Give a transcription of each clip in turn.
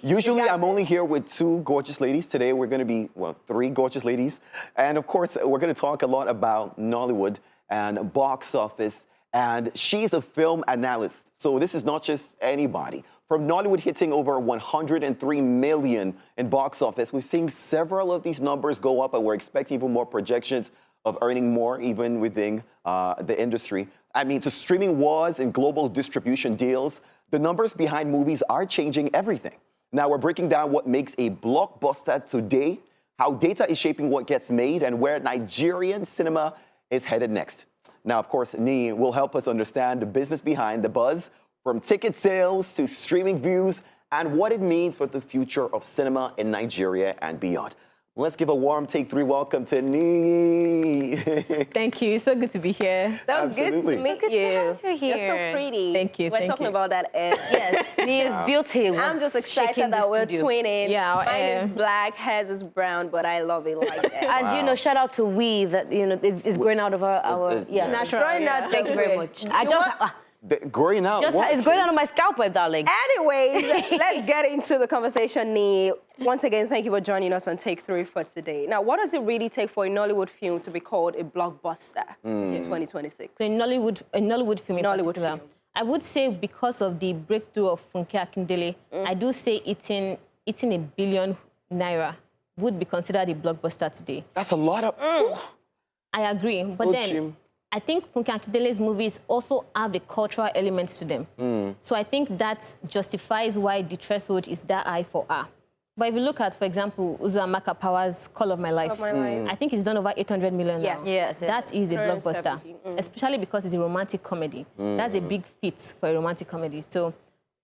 Usually, I'm only here with two gorgeous ladies. Today, we're going to be, well, three gorgeous ladies. And of course, we're going to talk a lot about Nollywood and box office. And she's a film analyst. So this is not just anybody. From Nollywood hitting over 103 million in box office, we're seeing several of these numbers go up, and we're expecting even more projections of earning more even within the industry. I mean, to streaming wars and global distribution deals, the numbers behind movies are changing everything. Now we're breaking down what makes a blockbuster today, how data is shaping what gets made, and where Nigerian cinema is headed next. Now, of course, Niiyin will help us understand the business behind the buzz, from ticket sales to streaming views, and what it means for the future of cinema in Nigeria and beyond. Let's give a warm take 3 welcome to Niiyin. Thank you. So good to be here. So Absolutely. good to meet you. You're so pretty. Thank you. We're talking about that. Yes, Niiyin's beauty. I'm just excited that we're twinning. Yeah, mine is black, hers is brown, but I love it like that. And you know, shout out to we that it's growing out of our natural. Thank you very much. I just. Growing out. It's going out of my scalp, my darling. Anyways, let's get into the conversation, Niiyin. Once again, thank you for joining us on Take 3 for today. Now, what does it really take for a Nollywood film to be called a blockbuster in 2026? So a Nollywood film in particular, I would say because of the breakthrough of Funke Akindele, I do say eating #1 billion would be considered a blockbuster today. That's a lot of... I agree, but then I think Funke Akindele's movies also have a cultural element to them. So I think that justifies why the threshold is that high for her. But if you look at, for example, Uzo Amaka Power's Call of My Life, I think it's done over 800 million now. Yes. That is a blockbuster, especially because it's a romantic comedy. That's a big feat for a romantic comedy. So,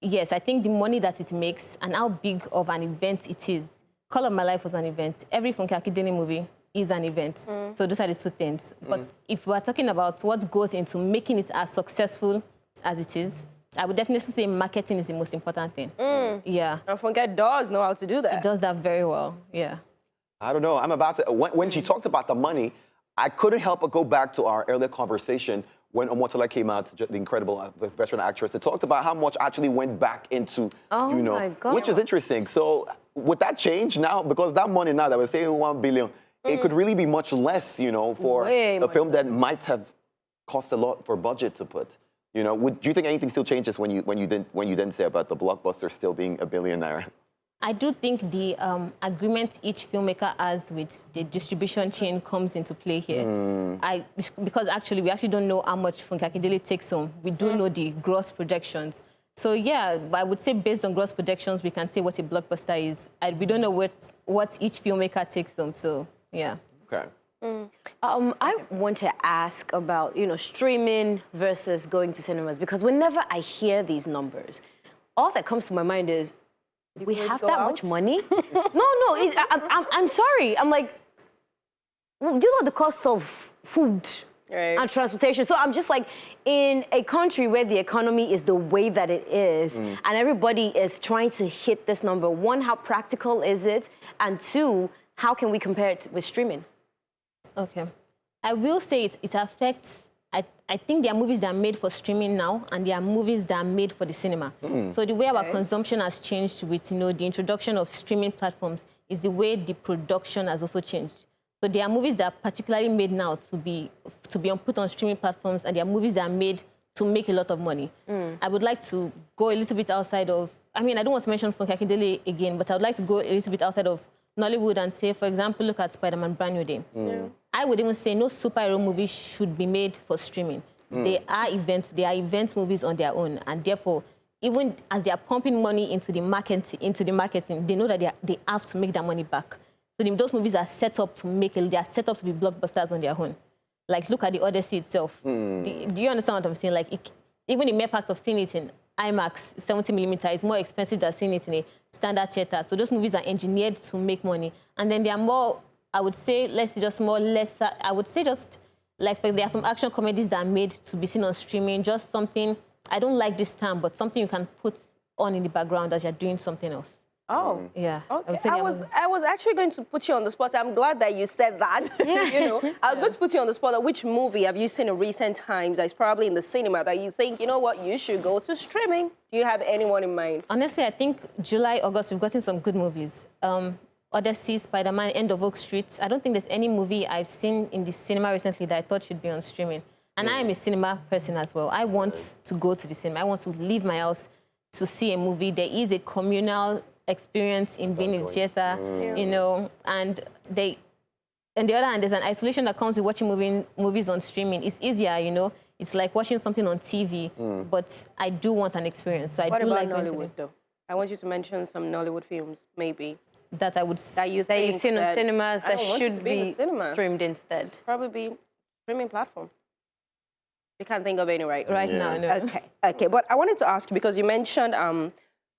yes, I think the money that it makes and how big of an event it is. Call of My Life was an event. Every Funke Akindele movie is an event. So those are the two things. But if we're talking about what goes into making it as successful as it is, I would definitely say marketing is the most important thing. Yeah. And Funke does know how to do that. She does that very well, yeah. I don't know. I'm about to... When she talked about the money, I couldn't help but go back to our earlier conversation when Omotola came out, the incredible veteran actress. It talked about how much actually went back into, you know, which is interesting. So would that change now? Because that money now that we're saying 1 billion, it could really be much less, you know, for a film that might have cost a lot for budget to put. You know, do you think anything still changes when you then say about the blockbuster still being #1 billion? I do think the agreement each filmmaker has with the distribution chain comes into play here. Because actually, we actually don't know how much Funke Akindele takes home. We do know the gross projections. So yeah, I would say based on gross projections, we can say what a blockbuster is. We don't know what each filmmaker takes home. So yeah. Okay. I want to ask about, you know, streaming versus going to cinemas, because whenever I hear these numbers, all that comes to my mind is, we have that much money? No, I'm sorry. I'm like, do you know the cost of food and transportation? So I'm just like, in a country where the economy is the way that it is, and everybody is trying to hit this number, one, how practical is it? And two, how can we compare it with streaming? Okay. I will say it affects, I think there are movies that are made for streaming now, and there are movies that are made for the cinema. So the way our consumption has changed with, you know, the introduction of streaming platforms is the way the production has also changed. So there are movies that are particularly made now to be put on streaming platforms, and there are movies that are made to make a lot of money. I would like to go a little bit outside of, I mean, I don't want to mention Funke Akindele again, but I would like to go a little bit outside of Nollywood and say, for example, look at Spider-Man Brand New Day. I would even say no superhero movie should be made for streaming. They are event movies on their own, and therefore, even as they are pumping money into the marketing, they know that they have to make that money back. So those movies are set up to they are set up to be blockbusters on their own. Like, look at the Odyssey itself. Do you understand what I'm saying? Like, even the mere fact of seeing it in IMAX 70mm is more expensive than seeing it in a standard theater. So those movies are engineered to make money. And then they are more, I would say, I would say just, like, there are some action comedies that are made to be seen on streaming, just something, I don't like this term, but something you can put on in the background as you're doing something else. Oh, Yeah. okay. I I was actually going to put you on the spot. I'm glad that you said that. You know, I was going to put you on the spot. Which movie have you seen in recent times that is probably in the cinema that you think, you know what, you should go to streaming? Do you have anyone in mind? Honestly, I think July, August, we've gotten some good movies. Odyssey, Spider-Man, End of Oak Street. I don't think there's any movie I've seen in the cinema recently that I thought should be on streaming. And I am a cinema person as well. I want to go to the cinema. I want to leave my house to see a movie. There is a communal experience in being in theater, you know, and on the other hand, there's an isolation that comes with watching movies on streaming. It's easier, you know. It's like watching something on TV, but I do want an experience. So I do like Nollywood, though? I want you to mention some Nollywood films, maybe. That I would that you've seen on cinemas that should be streamed instead. Probably streaming platform. You can't think of any right now. No. Okay. But I wanted to ask you because you mentioned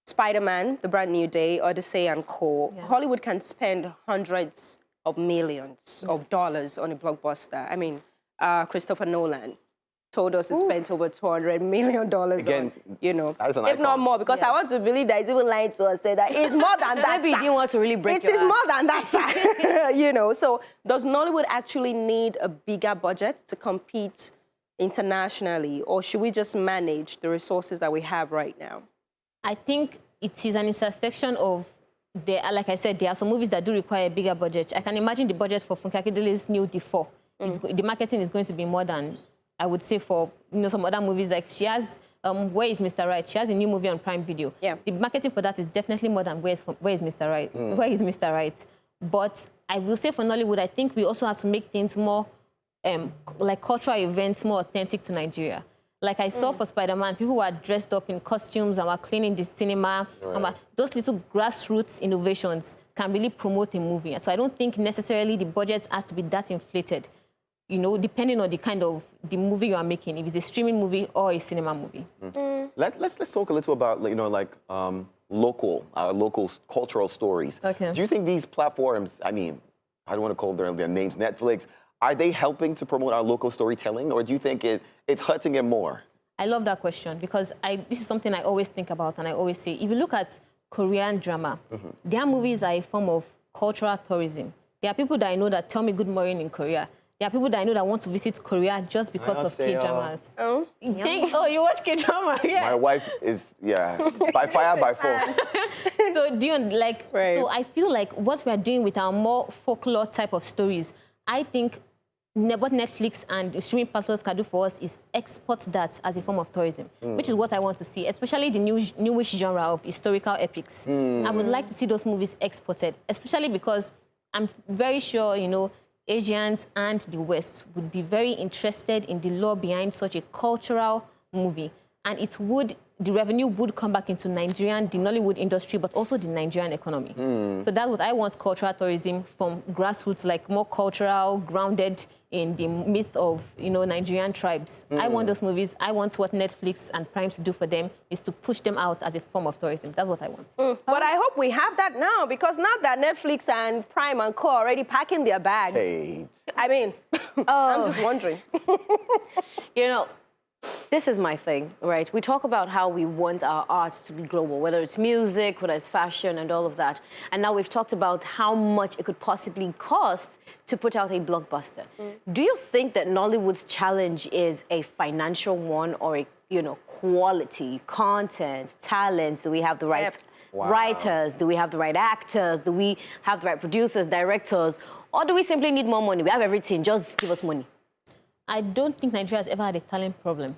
Spider-Man, The Brand New Day, Odyssey, and Co. Yeah. Hollywood can spend hundreds of millions of dollars on a blockbuster. I mean, Christopher Nolan told us he spent over $200 million Again, on, you know, if not more, because I want to believe that he's even lying to us, say that it's more than that. Maybe he didn't want to really break it is more than that, you know. So does Nollywood actually need a bigger budget to compete internationally, or should we just manage the resources that we have right now? I think it is an intersection of, like I said, there are some movies that do require a bigger budget. I can imagine the budget for Funke Akindele's new D4. The marketing is going to be more than, I would say, for some other movies. Like she has, Where is Mr. Right? She has a new movie on Prime Video. Yeah. The marketing for that is definitely more than Where is Mr. Right? Where is Mr. Right? But I will say for Nollywood, I think we also have to make things more, like cultural events, more authentic to Nigeria. Like I saw for Spider-Man, people were dressed up in costumes and were cleaning the cinema. And those little grassroots innovations can really promote a movie. So I don't think necessarily the budget has to be that inflated, you know, depending on the kind of the movie you are making, if it's a streaming movie or a cinema movie. Let's talk a little about, you know, like local cultural stories. Okay. Do you think these platforms, I mean, I don't want to call their names, Netflix, are they helping to promote our local storytelling, or do you think it's hurting it more? I love that question because this is something I always think about and I always say, if you look at Korean drama, their movies are a form of cultural tourism. There are people that I know that tell me good morning in Korea. There are people that I know that want to visit Korea just because of K-dramas. Oh, you watch K-drama? Yeah. My wife is, by fire, by force. So do you like? So I feel like what we are doing with our more folklore type of stories, I think what Netflix and streaming platforms can do for us is export that as a form of tourism, which is what I want to see, especially the newish genre of historical epics. I would like to see those movies exported, especially because I'm very sure, you know, Asians and the West would be very interested in the lore behind such a cultural movie. And the revenue would come back into the Nollywood industry, but also the Nigerian economy. So that's what I want, cultural tourism from grassroots, like more cultural, grounded in the myth of, you know, Nigerian tribes. I want those movies. I want what Netflix and Prime to do for them is to push them out as a form of tourism. That's what I want. But I hope we have that now, because now that Netflix and Prime and Co are already packing their bags. Hey. I mean, I'm just wondering. You know, this is my thing, right? We talk about how we want our art to be global, whether it's music, whether it's fashion and all of that. And now we've talked about how much it could possibly cost to put out a blockbuster. Do you think that Nollywood's challenge is a financial one or a, you know, quality, content, talent? Do we have the right writers? Do we have the right actors? Do we have the right producers, directors? Or do we simply need more money? We have everything, just give us money. I don't think Nigeria has ever had a talent problem.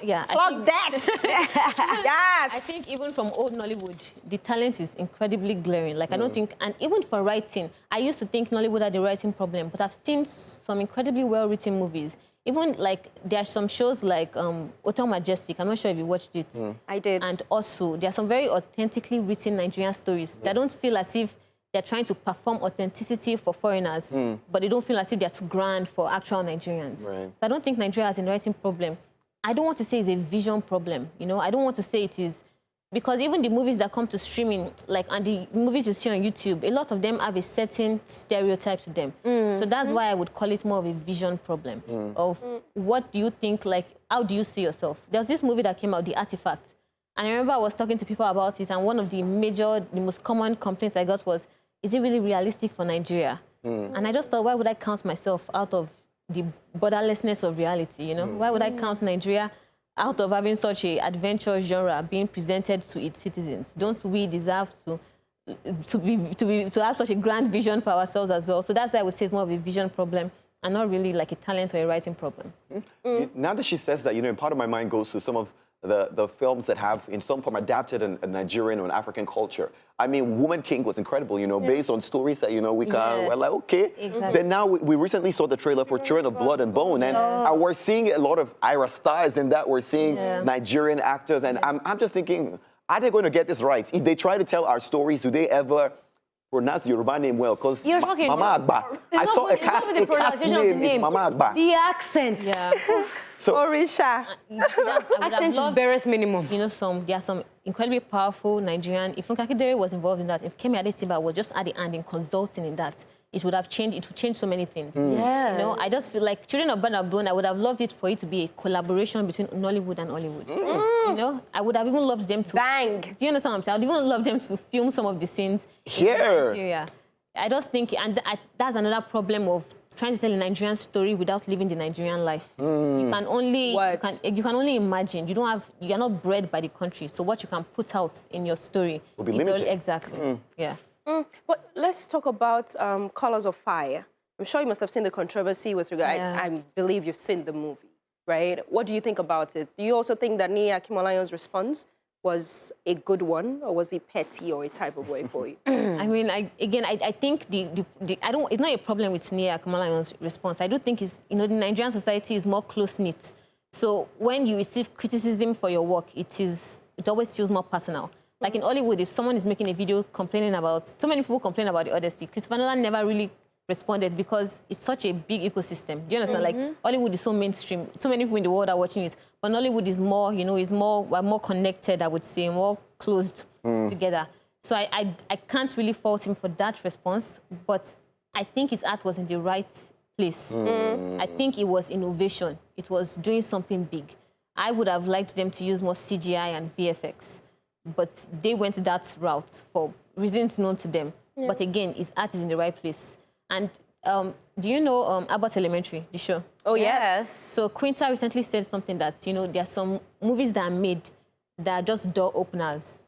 Yeah. Plug that. Yes. I think even from old Nollywood, the talent is incredibly glaring. Like I don't think, and even for writing, I used to think Nollywood had a writing problem, but I've seen some incredibly well-written movies. Even like there are some shows like Hotel Majestic. I'm not sure if you watched it. I did. And also there are some very authentically written Nigerian stories that don't feel as if they're trying to perform authenticity for foreigners, but they don't feel as if they're too grand for actual Nigerians. So I don't think Nigeria has a writing problem. I don't want to say it's a vision problem, you know? I don't want to say it is, because even the movies that come to streaming, like, and the movies you see on YouTube, a lot of them have a certain stereotype to them. So that's why I would call it more of a vision problem of what do you think, like, how do you see yourself? There's this movie that came out, The Artifact. And I remember I was talking to people about it, and one of the most common complaints I got was, is it really realistic for Nigeria? And I just thought, why would I count myself out of the borderlessness of reality, you know? Why would I count Nigeria out of having such an adventure genre being presented to its citizens? Don't we deserve to have such a grand vision for ourselves as well? So that's why I would say it's more of a vision problem and not really like a talent or a writing problem. Now that she says that, you know, part of my mind goes to some of the films that have, in some form, adapted a Nigerian or an African culture. I mean, Woman King was incredible, you know, based on stories that, you know, we're like, okay. Exactly. Then now we recently saw the trailer for Children of Blood and Bone, and we're seeing a lot of Ira stars in that. We're seeing Nigerian actors, and I'm just thinking, are they going to get this right? If they try to tell our stories, do they ever pronounce the Yoruba name well? Because Mama Agba, I saw a cast name is Mama Agba. The accent. Yeah. So, Orisha. Accent is barest minimum. You know, there are some incredibly powerful Nigerian. If Nkakidere was involved in that, if Kemi Adetiba was just at the end in consulting in that, it would have changed. It would change so many things. Yeah. You know, I just feel like Children of Blood and Bone, I would have loved it for it to be a collaboration between Nollywood and Hollywood. You know, I would have even loved them to. Bang. Do you understand what I'm saying? I would even love them to film some of the scenes Here. in Nigeria. I just think, and that's another problem of trying to tell a Nigerian story without living the Nigerian life. You can only you can only imagine. You are not bred by the country, so what you can put out in your story will be is limited. Exactly. Yeah. But let's talk about Colors of Fire. I'm sure you must have seen the controversy with regard. Yeah. I believe you've seen the movie, right? What do you think about it? Do you also think that Nia Akimolayon's response was a good one, or was he petty or a type of way for you? I mean, I think it's not a problem with Nia Akimolayon's response. I do think the Nigerian society is more close-knit. So when you receive criticism for your work, it always feels more personal. Like in Hollywood, if someone is making a video complaining about, so many people complain about the Odyssey, Christopher Nolan never really responded because it's such a big ecosystem. Do you understand? Like Hollywood is so mainstream, so many people in the world are watching it, but Nollywood is more, you know, we're more connected, I would say, more closed together. So I can't really fault him for that response, but I think his art was in the right place. I think it was innovation. It was doing something big. I would have liked them to use more CGI and VFX, but they went that route for reasons known to them. But again, his art is in the right place. And do you know Abbott Elementary, the show? Oh, yes. So Quinta recently said something that, you know, there are some movies that are made that are just door openers.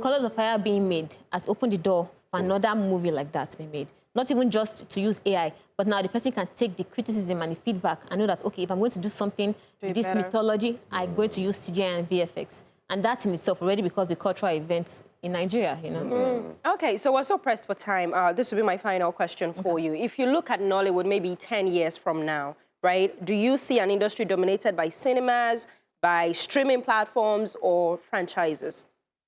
Colors of Fire being made has opened the door for another movie like that to be made. Not even just to use AI, but now the person can take the criticism and the feedback and know that, okay, if I'm going to do something with this mythology, I'm going to use CGI and VFX. And that in itself already becomes a cultural event in Nigeria, you know. Okay, so we're so pressed for time. This will be my final question for you. If you look at Nollywood maybe 10 years from now, right, do you see an industry dominated by cinemas, by streaming platforms, or franchises?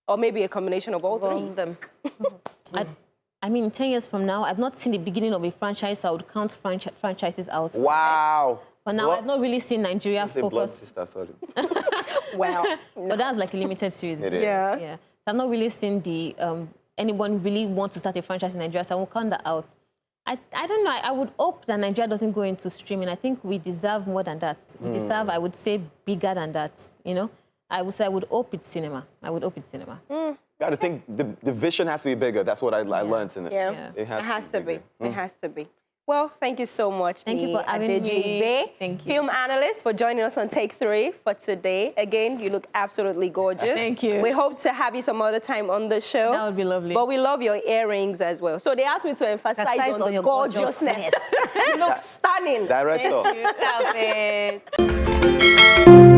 Or maybe a combination of all three? All of them. I mean, 10 years from now, I've not seen the beginning of a franchise. I would count franchises out. wow. For now, I've not really seen Nigeria Blood focus. Sister, sorry. Wow. But that's like a limited series. It is. Yeah. So I've not really seen anyone really want to start a franchise in Nigeria, so I won't count that out. I don't know. I would hope that Nigeria doesn't go into streaming. I think we deserve more than that. We deserve, I would say, bigger than that, you know? I would say I would hope it's cinema. I would hope it's cinema. I think the vision has to be bigger. That's what I learned in it. Yeah. It has to be. It has to be. Well, thank you so much, Thank you for having me. Thank you. Film analyst, for joining us on Take 3 for today. Again, you look absolutely gorgeous. Thank you. We hope to have you some other time on the show. That would be lovely. But we love your earrings as well. So they asked me to emphasize on the gorgeousness. You look stunning. Director. Love it.